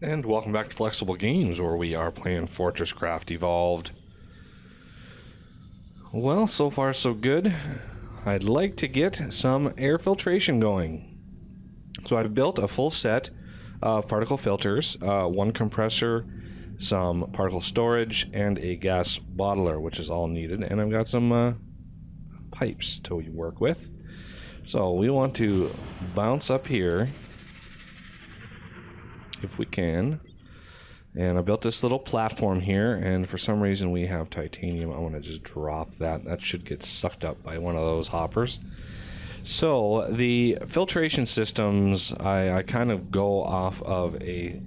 And welcome back to Flexible Games, where we are playing FortressCraft Evolved. Well, so far so good. I'd like to get some air filtration going. So I've built a full set of particle filters, one compressor, some particle storage, and a gas bottler, which is all needed. And I've got some pipes to work with. So we want to bounce up here if we can, and I built this little platform here, and for some reason we have titanium. I want to just drop that. That should get sucked up by one of those hoppers. So the filtration systems, I kind of go off of a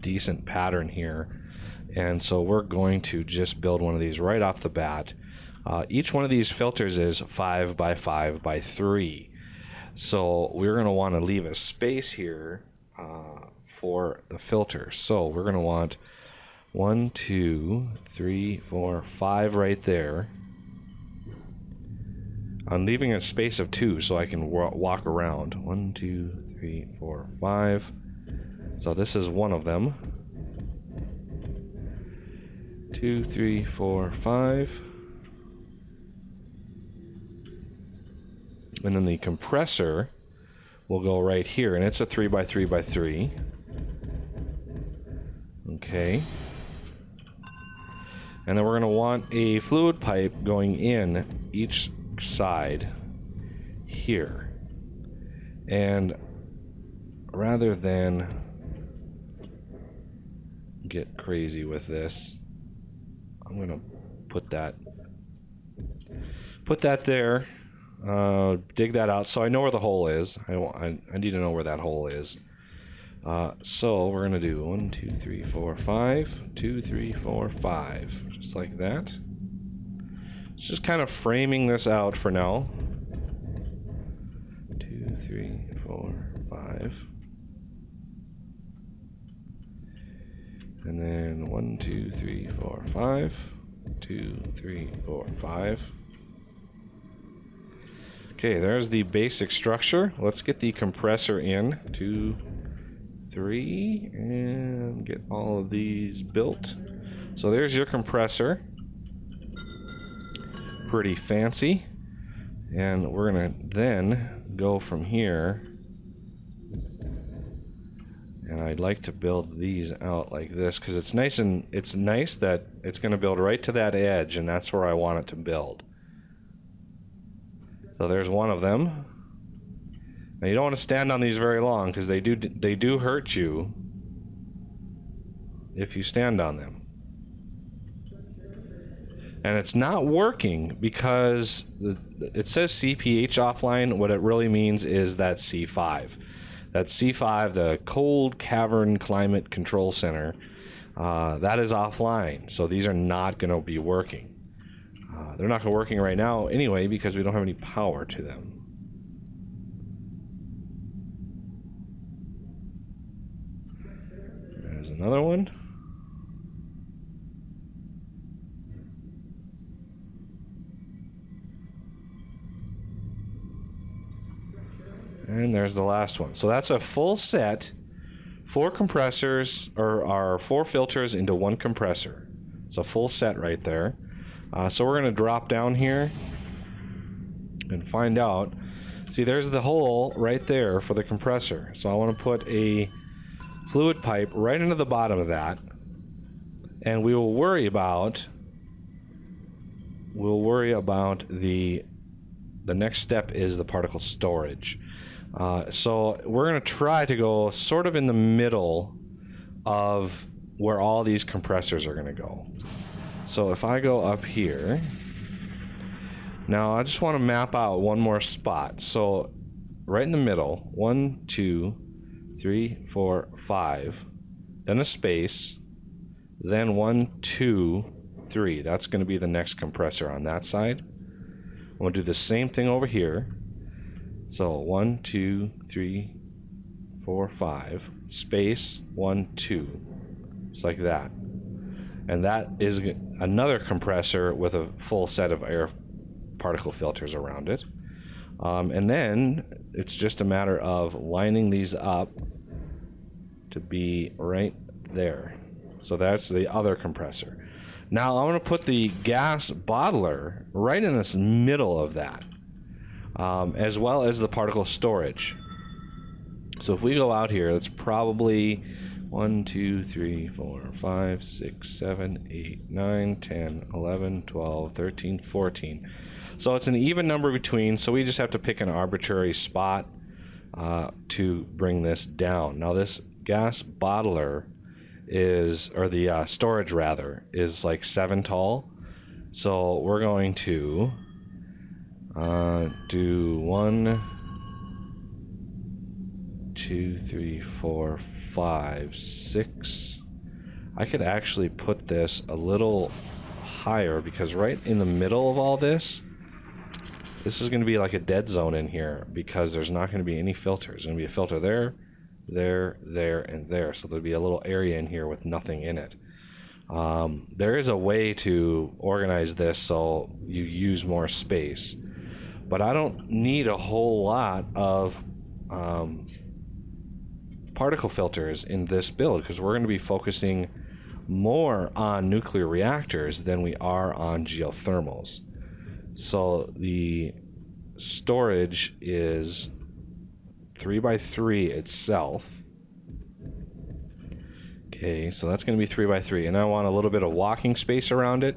decent pattern here, and so we're going to just build one of these right off the bat. Each one of these filters is 5 by 5 by 3, so we're going to want to leave a space here for the filter. So we're going to want 1, 2, 3, 4, 5 right there. I'm leaving a space of 2 so I can walk around. 1, 2, 3, 4, 5. So this is one of them. 2, 3, 4, 5. And then the compressor will go right here, and it's a 3 by 3 by 3. Okay. And then we're going to want a fluid pipe going in each side here. And rather than get crazy with this, I'm going to put that there. Dig that out so I know where the hole is. I need to know where that hole is. So we're gonna do 1, 2, 3, 4, 5, 2, 3, 4, 5, just like that. It's just kind of framing this out for now. 2, 3, 4, 5, and then 1, 2, 3, 4, 5, 2, 3, 4, 5. Okay, there's the basic structure. Let's get the compressor in. 2, 3, and get all of these built. So there's your compressor. Pretty fancy. And we're gonna then go from here. And I'd like to build these out like this because it's nice that it's gonna build right to that edge, and that's where I want it to build. So there's one of them. Now you don't want to stand on these very long because they do hurt you if you stand on them. And it's not working because it says CPH offline. What it really means is that C5. That C5, the Cold Cavern Climate Control Center, that is offline. So these are not going to be working. They're not going to be working right now anyway because we don't have any power to them. There's another one. And there's the last one. So that's a full set. 4 compressors, or 4 filters into 1 compressor. It's a full set right there. So we're going to drop down here and find out. See, there's the hole right there for the compressor. So I want to put a fluid pipe right into the bottom of that, and we will worry about the next step is the particle storage. So we're going to try to go sort of in the middle of where all these compressors are going to go. So if I go up here, now I just want to map out one more spot. So right in the middle, 1, 2, 3, 4, 5, then a space, then 1, 2, 3. That's going to be the next compressor on that side. I'm going to do the same thing over here. So 1, 2, 3, 4, 5, space, 1, 2, just like that. And that is another compressor with a full set of air particle filters around it. And then it's just a matter of lining these up to be right there. So that's the other compressor. Now I'm going to put the gas bottler right in this middle of that, as well as the particle storage. So if we go out here, it's probably 1, 2, 3, 4, 5, 6, 7, 8, 9, 10, 11, 12, 13, 14. So it's an even number between, so we just have to pick an arbitrary spot to bring this down. Now this gas bottler is, or the storage rather, is like 7 tall. So we're going to do 1, 2, 3, 4, 5, 6. I could actually put this a little higher because right in the middle of all this is going to be like a dead zone in here because there's not going to be any filters. There's going to be a filter there, there, there, and there. So there'll be a little area in here with nothing in it. There is a way to organize this so you use more space, but I don't need a whole lot of particle filters in this build because we're going to be focusing more on nuclear reactors than we are on geothermals. So the storage is 3x3 itself. Okay, so that's going to be 3x3, and I want a little bit of walking space around it,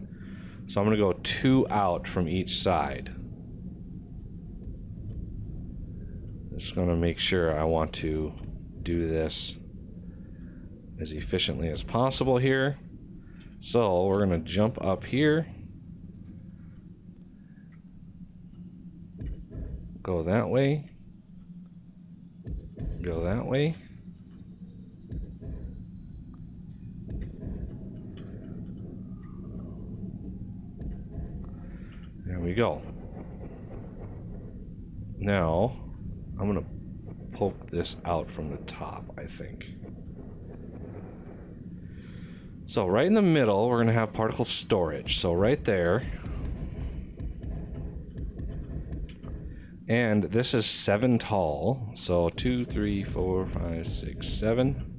so I'm going to go 2 out from each side. Just going to make sure I want to do this as efficiently as possible here. So we're going to jump up here, go that way, go that way. There we go. Now I'm going to poke this out from the top, I think. So right in the middle, we're going to have particle storage. So right there. And this is 7 tall. So 2, 3, 4, 5, 6, 7.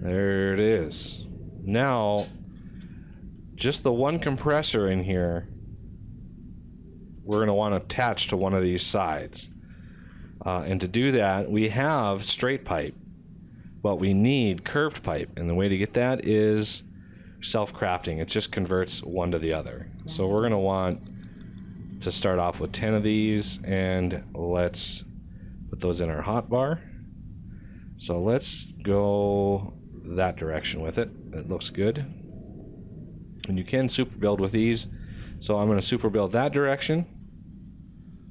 There it is. Now, just the one compressor in here, we're going to want to attach to one of these sides. And to do that, we have straight pipe, but we need curved pipe. And the way to get that is self-crafting. It just converts one to the other. So we're going to want to start off with 10 of these, and let's put those in our hotbar. So let's go that direction with it. It looks good. And you can super build with these. So I'm going to super build that direction.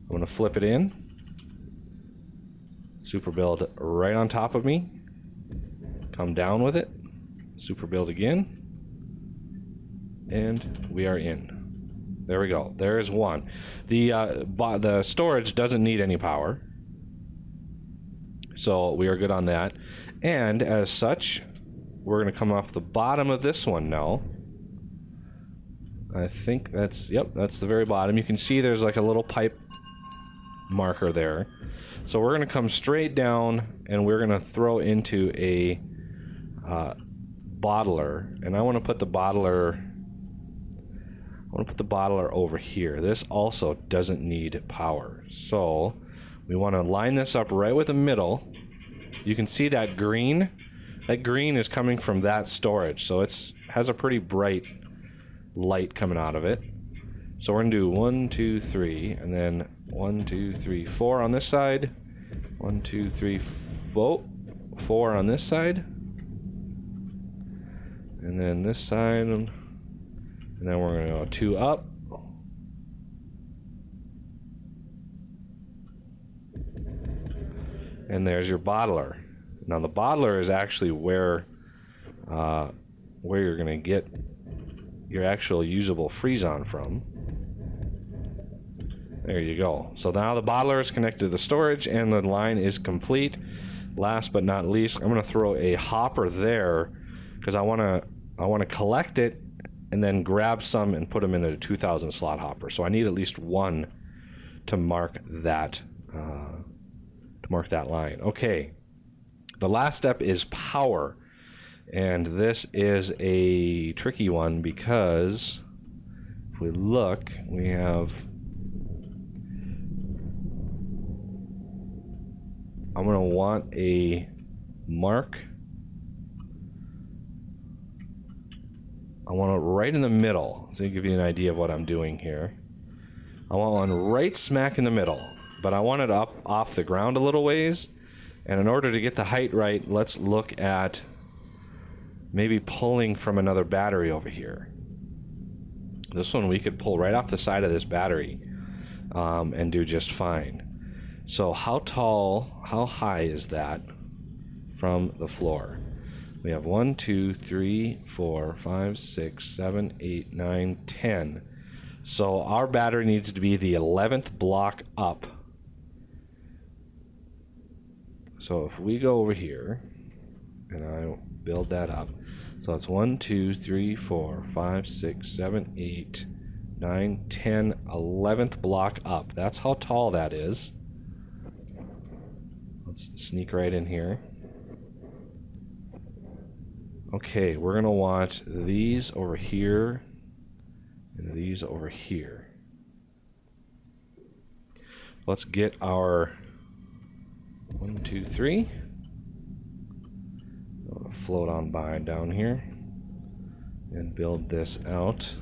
I'm going to flip it in. Super build right on top of me. Come down with it. Super build again. And we are in. There we go. There is one. The storage doesn't need any power. So we are good on that. And as such, we're going to come off the bottom of this one now. I think that's, yep, that's the very bottom. You can see there's like a little pipe marker there. So we're going to come straight down and we're going to throw into a bottler. And I want to put the bottler over here. This also doesn't need power. So we want to line this up right with the middle. You can see that green. That green is coming from that storage. So it has a pretty bright light coming out of it. So we're going to do 1, 2, 3, and then 1, 2, 3, 4 on this side. 1, 2, 3, 4 on this side. And then this side. And then we're going to go 2 up. And there's your bottler. Now the bottler is actually where you're going to get your actual usable Freezon from. There you go. So now the bottler is connected to the storage and the line is complete. Last but not least, I'm going to throw a hopper there because I want to collect it and then grab some and put them in a 2000 slot hopper. So I need at least one to mark that line. Okay, the last step is power, and this is a tricky one because if we look, we have, I'm going to want a mark. I want it right in the middle, so to give you an idea of what I'm doing here. I want one right smack in the middle, but I want it up off the ground a little ways. And in order to get the height right, let's look at maybe pulling from another battery over here. This one we could pull right off the side of this battery and do just fine. So how high is that from the floor? We have 1, 2, 3, 4, 5, 6, 7, 8, 9, 10. So our battery needs to be the 11th block up. So if we go over here and I build that up, so it's 1, 2, 3, 4, 5, 6, 7, 8, 9, 10, 11th block up. That's how tall that is. Let's sneak right in here. Okay, we're going to want these over here and these over here. Let's get our 1, 2, 3. I'll float on by down here and build this out.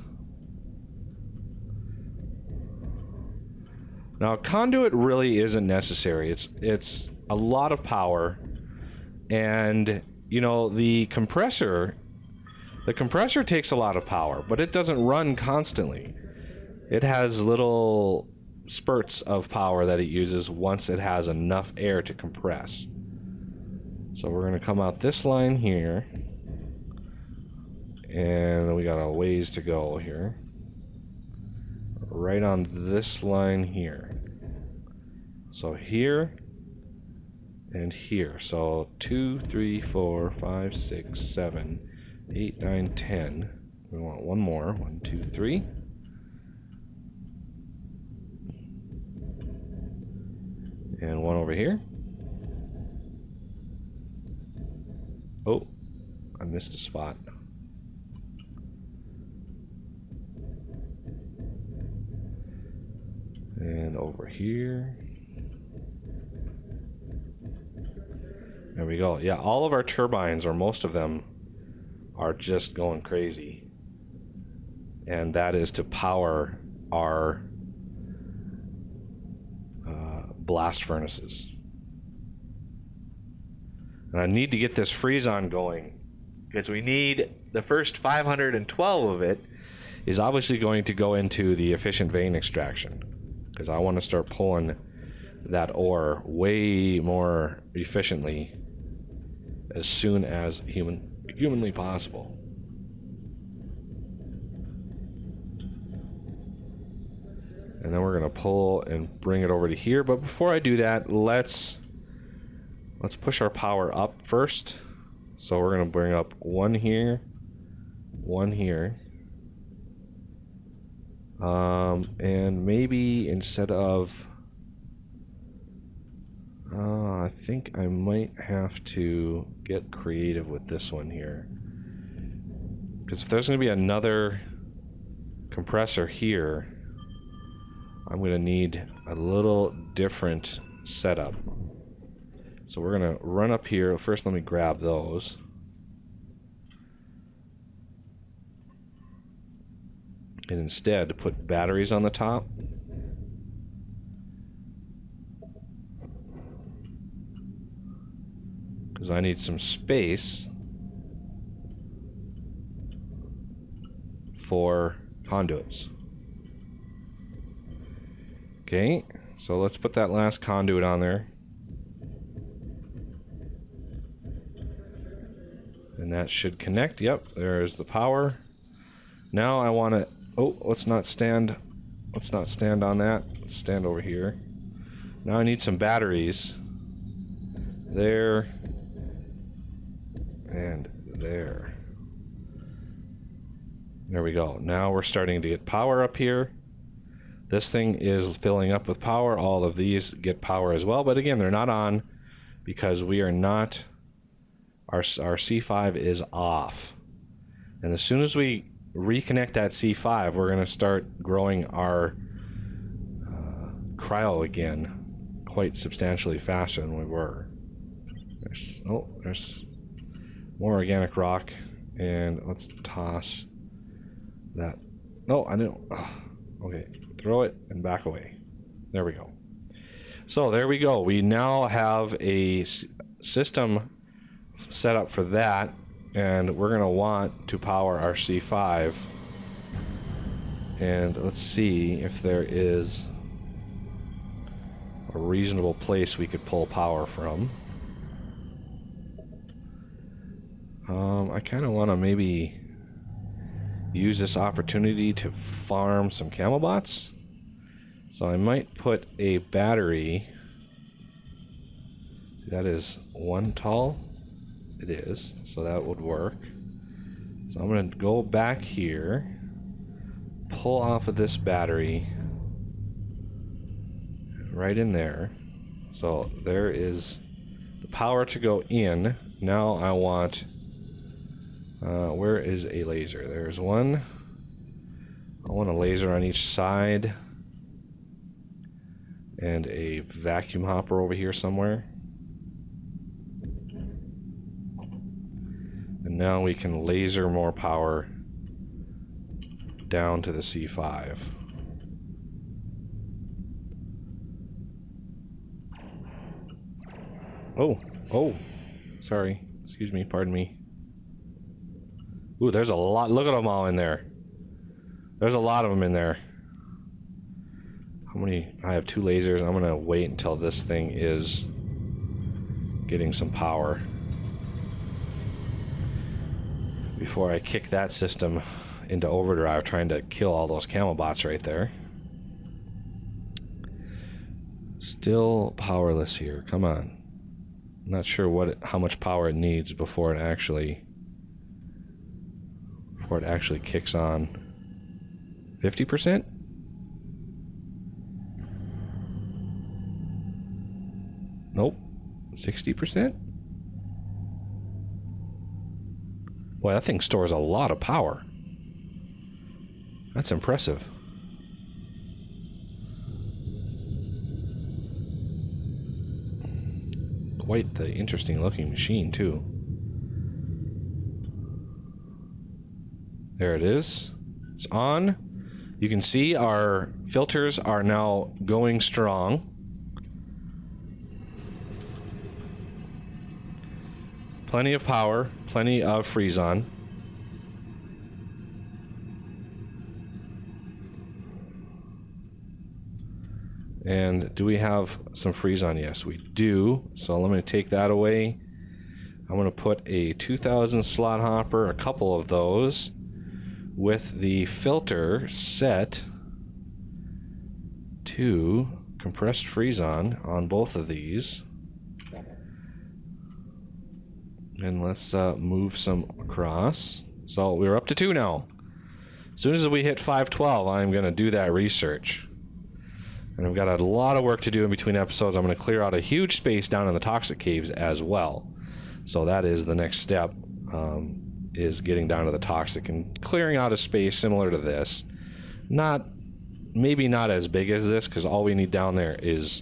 Now, a conduit really isn't necessary. It's a lot of power, and you know, the compressor takes a lot of power, but it doesn't run constantly. It has little spurts of power that it uses once it has enough air to compress. So we're going to come out this line here, and we got a ways to go here. Right on this line here. So here and here. So 2, 3, 4, 5, 6, 7, 8, 9, 10. We want one more. 1, 2, 3. And one over here. Oh, I missed a spot. And over here. There we go. Yeah, all of our turbines, or most of them, are just going crazy. And that is to power our blast furnaces. And I need to get this Freezon going, because we need the first 512 of it is obviously going to go into the efficient vein extraction, because I want to start pulling that ore way more efficiently as soon as humanly possible. And then we're going to pull and bring it over to here. But before I do that, let's push our power up first. So we're going to bring up one here, one here. And maybe instead of... I think I might have to get creative with this one here. Because if there's going to be another compressor here, I'm going to need a little different setup. So we're going to run up here. First, let me grab those. And instead, put batteries on the top. Because I need some space for conduits. Okay, so let's put that last conduit on there. And that should connect. Yep, there's the power. Now I want to... Oh, let's not stand on that. Let's stand over here. Now I need some batteries. There. And there. There we go. Now we're starting to get power up here. This thing is filling up with power. All of these get power as well, but again, they're not on because we are not, our C5 is off. And as soon as we reconnect that C5, we're going to start growing our cryo again quite substantially faster than we were. There's more organic rock, and let's toss that. No, I didn't. Okay, throw it and back away. There we go. So there we go. We now have a system set up for that, and we're going to want to power our C5. And let's see if there is a reasonable place we could pull power from. I kind of want to maybe use this opportunity to farm some Camel bots. So I might put a battery. That is 1 tall. It is, so that would work. So I'm going to go back here, pull off of this battery right in there. So there is the power to go in. Now I want, where is a laser? There's one. I want a laser on each side and a vacuum hopper over here somewhere. And now we can laser more power down to the C5. Oh, sorry. Excuse me, pardon me. Ooh, there's a lot. Look at them all in there. There's a lot of them in there. How many? I have 2 lasers. I'm gonna wait until this thing is getting some power before I kick that system into overdrive, trying to kill all those Camel bots right there. Still powerless here. Come on. I'm not sure how much power it needs before it actually kicks on. 50%? Nope. 60%? Boy, that thing stores a lot of power. That's impressive. Quite the interesting looking machine, too. There it is. It's on. You can see our filters are now going strong. Plenty of power, plenty of Freezon. And do we have some Freezon? Yes, we do. So let me take that away. I'm going to put a 2000 slot hopper, a couple of those, with the filter set to compressed Freezon on both of these. And let's move some across. So we're up to 2 now. As soon as we hit 512, I'm going to do that research. And I've got a lot of work to do in between episodes. I'm going to clear out a huge space down in the toxic caves as well. So that is the next step, is getting down to the toxic and clearing out a space similar to this. Maybe not as big as this, because all we need down there is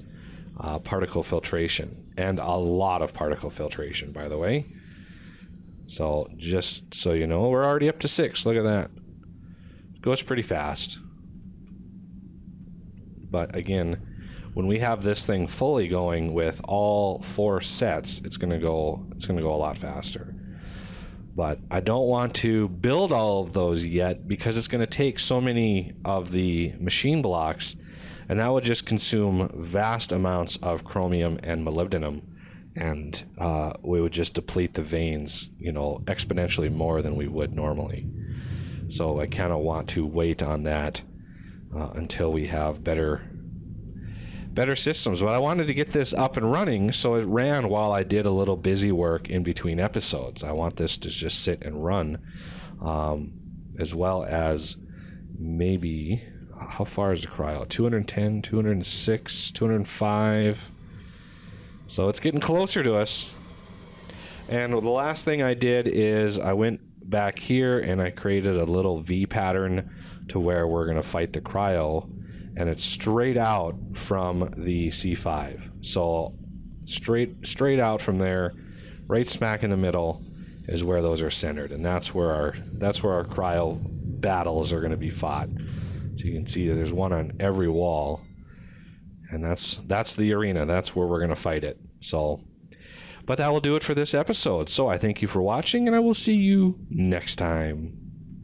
particle filtration. And a lot of particle filtration, by the way. So just so you know, we're already up to 6. Look at that. It goes pretty fast. But again, when we have this thing fully going with all 4 sets, it's gonna go a lot faster. But I don't want to build all of those yet because it's gonna take so many of the machine blocks, and that would just consume vast amounts of chromium and molybdenum, and we would just deplete the veins, exponentially more than we would normally. So I kind of want to wait on that until we have better systems. But I wanted to get this up and running so it ran while I did a little busy work in between episodes. I want this to just sit and run, as well as maybe how far is the cryo? 210, 206, 205. So it's getting closer to us. And the last thing I did is I went back here and I created a little V pattern to where we're going to fight the cryo, and it's straight out from the C5. So straight out from there, right smack in the middle is where those are centered, and that's where our cryo battles are going to be fought. So you can see that there's one on every wall, and that's the arena. That's where we're going to fight it. So, but that will do it for this episode. So I thank you for watching, and I will see you next time.